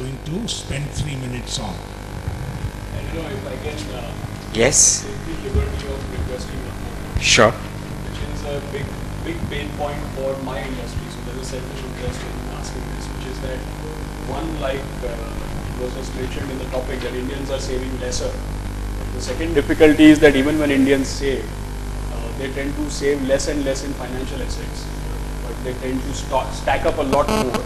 going to spend 3 minutes on. And if I can yes, take the liberty of requesting a phone, sure. which is a big pain point for my industry. So there's a selfish interest in asking this, which is that one, like was just mentioned in the topic, that Indians are saving lesser. The second difficulty is that even when Indians save, they tend to save less and less in financial assets, but they tend to stack up a lot more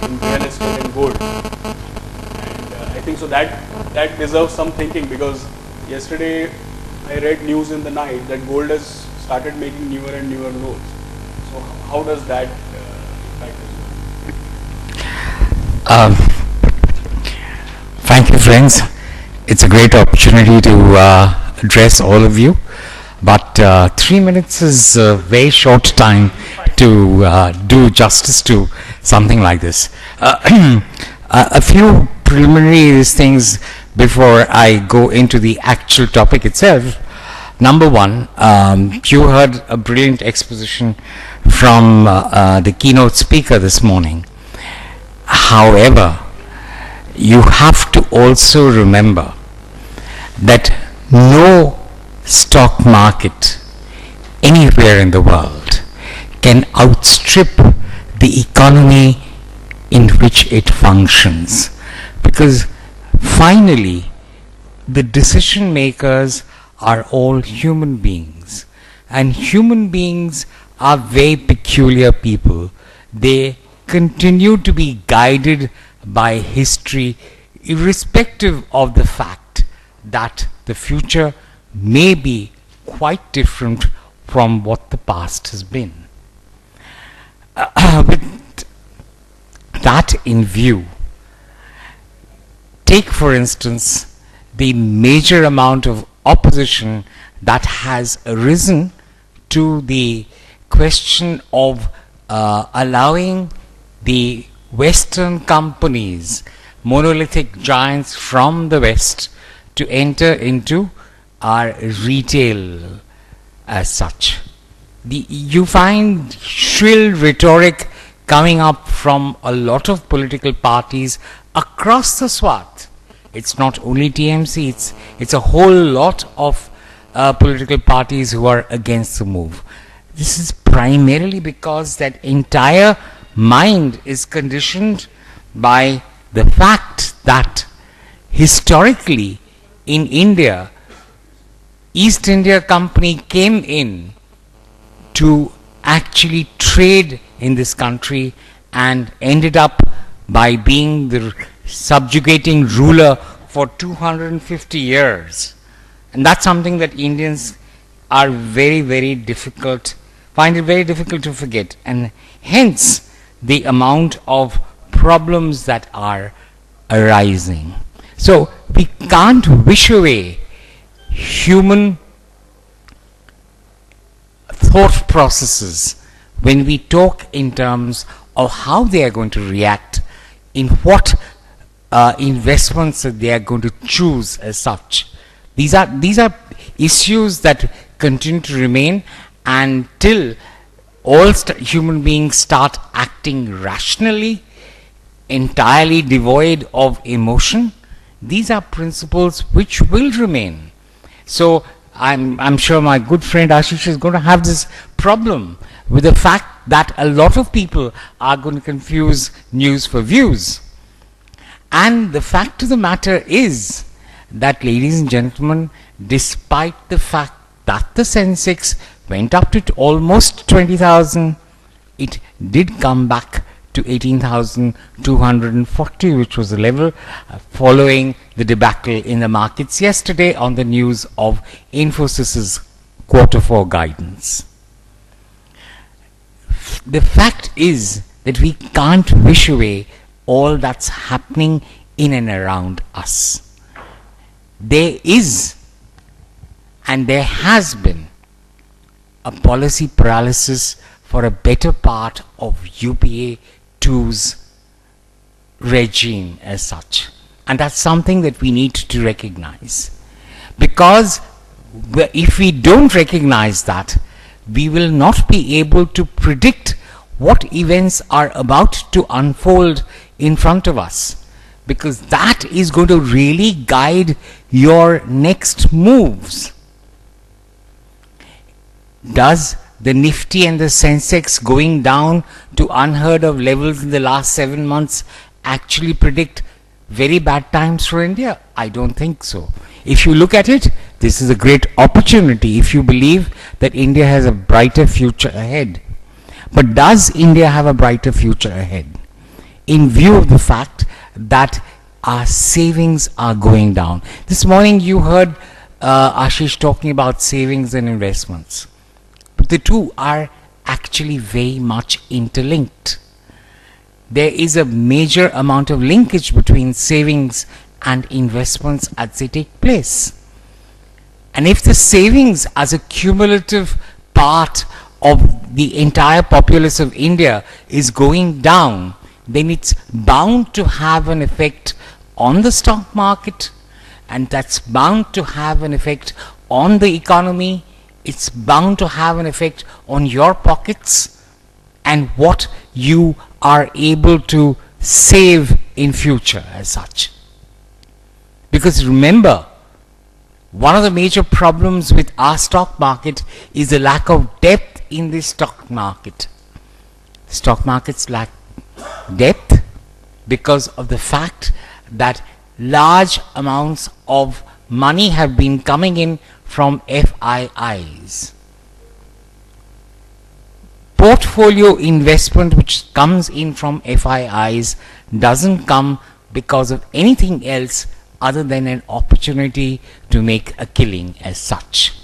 in real estate and gold. And I think so that deserves some thinking, because yesterday I read news in the night that gold has started making newer and newer lows. So how does that impact as well? Thank you, friends. It's a great opportunity to address all of you, but 3 minutes is a very short time to do justice to something like this. A few preliminary things before I go into the actual topic itself. Number one, you heard a brilliant exposition from the keynote speaker this morning. However, you have to also remember that no stock market anywhere in the world can outstrip the economy in which it functions, because finally the decision makers are all human beings, and human beings are very peculiar people. They continue to be guided by history, irrespective of the fact that the future may be quite different from what the past has been. With that in view, take for instance the major amount of opposition that has arisen to the question of allowing the Western companies, monolithic giants from the West, to enter into our retail as such. You find shrill rhetoric coming up from a lot of political parties across the swath. It's not only TMC, it's a whole lot of political parties who are against the move. This is primarily because that entire mind is conditioned by the fact that historically in India, East India Company came in to actually trade in this country and ended up by being the subjugating ruler for 250 years. And that's something that Indians are find it very difficult to forget, and hence the amount of problems that are arising. So we can't wish away human thought processes when we talk in terms of how they are going to react, in what investments that they are going to choose as such. These are issues that continue to remain until all human beings start acting rationally, entirely devoid of emotion. These are principles which will remain. So I'm sure my good friend Ashish is going to have this problem with the fact that a lot of people are going to confuse news for views. And the fact of the matter is that, ladies and gentlemen, despite the fact that the Sensex went up to almost 20,000, it did come back to 18,240, which was the level following the debacle in the markets yesterday on the news of Infosys's Q4 guidance. The fact is that we can't wish away all that's happening in and around us. There is and there has been a policy paralysis for a better part of UPA 2's regime as such. And that's something that we need to recognize. Because if we don't recognize that, we will not be able to predict what events are about to unfold in front of us. because that is going to really guide your next moves. Does the Nifty and the Sensex going down to unheard of levels in the last 7 months actually predict very bad times for India? I don't think so. If you look at it, this is a great opportunity if you believe that India has a brighter future ahead. But does India have a brighter future ahead? In view of the fact that our savings are going down. This morning you heard Ashish talking about savings and investments. But the two are actually very much interlinked. There is a major amount of linkage between savings and investments as they take place. And if the savings as a cumulative part of the entire populace of India is going down, then it's bound to have an effect on the stock market, and that's bound to have an effect on the economy. It's bound to have an effect on your pockets and what you are able to save in future as such. Because remember, one of the major problems with our stock market is the lack of depth in the stock market. Stock markets lack depth because of the fact that large amounts of money have been coming in from FIIs. Portfolio investment which comes in from FIIs doesn't come because of anything else other than an opportunity to make a killing as such.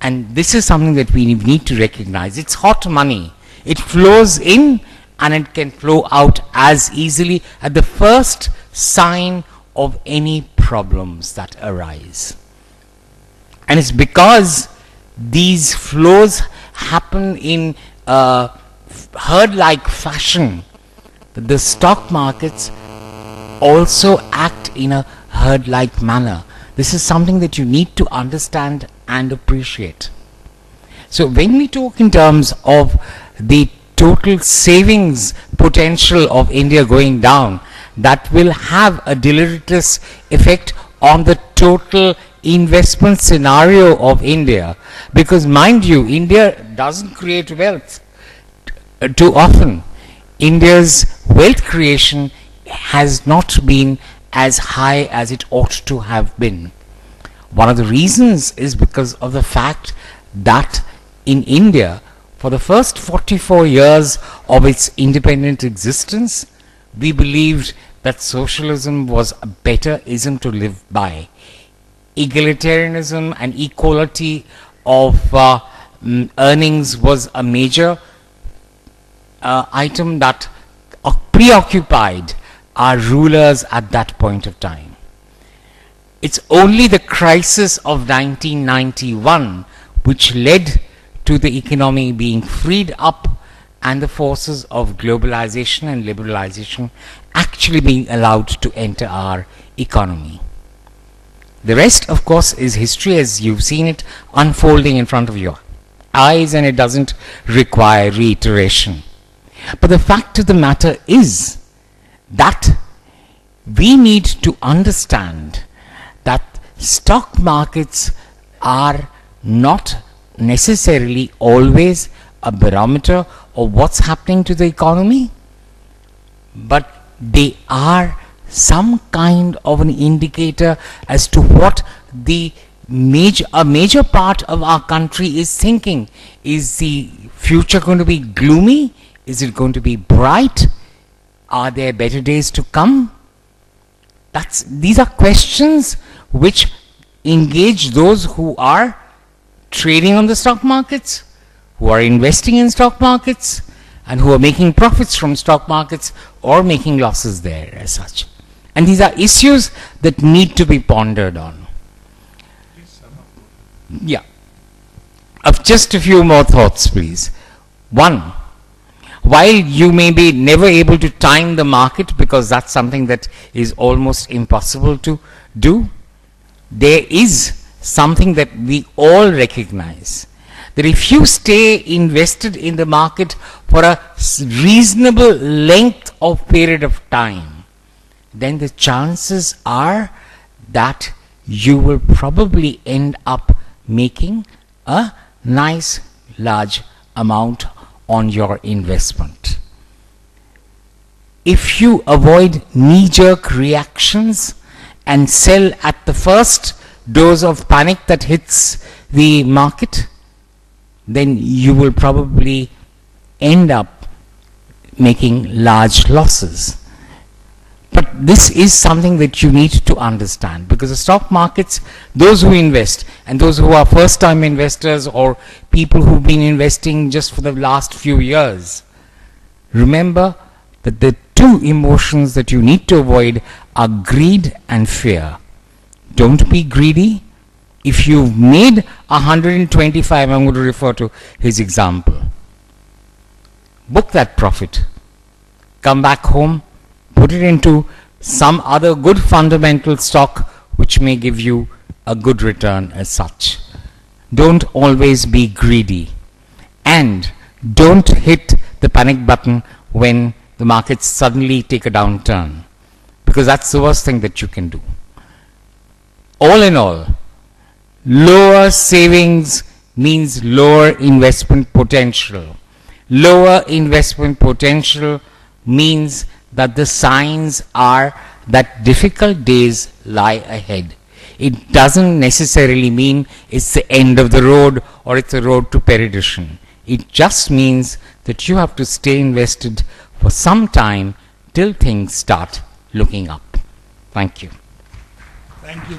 And this is something that we need to recognize. It's hot money. It flows in and it can flow out as easily at the first sign of any problems that arise. And it's because these flows happen in a herd-like fashion that the stock markets also act in a herd-like manner. This is something that you need to understand and appreciate. So when we talk in terms of the total savings potential of India going down, that will have a deleterious effect on the total investment scenario of India. Because mind you, India doesn't create wealth too often. India's wealth creation has not been as high as it ought to have been. One of the reasons is because of the fact that in India, for the first 44 years of its independent existence, we believed that socialism was a better ism to live by. Egalitarianism and equality of earnings was a major item that preoccupied our rulers at that point of time. It's only the crisis of 1991 which led to the economy being freed up and the forces of globalization and liberalization actually being allowed to enter our economy. The rest, of course, is history as you've seen it unfolding in front of your eyes, and it doesn't require reiteration. But the fact of the matter is that we need to understand that stock markets are not necessarily always a barometer of what's happening to the economy, but they are some kind of an indicator as to what a major part of our country is thinking. Is the future going to be gloomy? Is it going to be bright? Are there better days to come? These are questions which engage those who are trading on the stock markets, who are investing in stock markets, and who are making profits from stock markets or making losses there as such. And these are issues that need to be pondered on. Yeah. Of just a few more thoughts, please. One, while you may be never able to time the market because that's something that is almost impossible to do, there is something that we all recognize, that if you stay invested in the market for a reasonable length of period of time, then the chances are that you will probably end up making a nice large amount on your investment. If you avoid knee-jerk reactions and sell at the first dose of panic that hits the market, then you will probably end up making large losses. But this is something that you need to understand, because the stock markets, those who invest and those who are first time investors or people who've been investing just for the last few years, remember that the two emotions that you need to avoid are greed and fear. Don't be greedy. If you've made 125, I'm going to refer to his example. Book that profit. Come back home, put it into some other good fundamental stock which may give you a good return as such. Don't always be greedy, and don't hit the panic button when the markets suddenly take a downturn, because that's the worst thing that you can do. All in all, lower savings means lower investment potential. Lower investment potential means that the signs are that difficult days lie ahead. It doesn't necessarily mean it's the end of the road or it's a road to perdition. It just means that you have to stay invested for some time till things start looking up. Thank you. Thank you.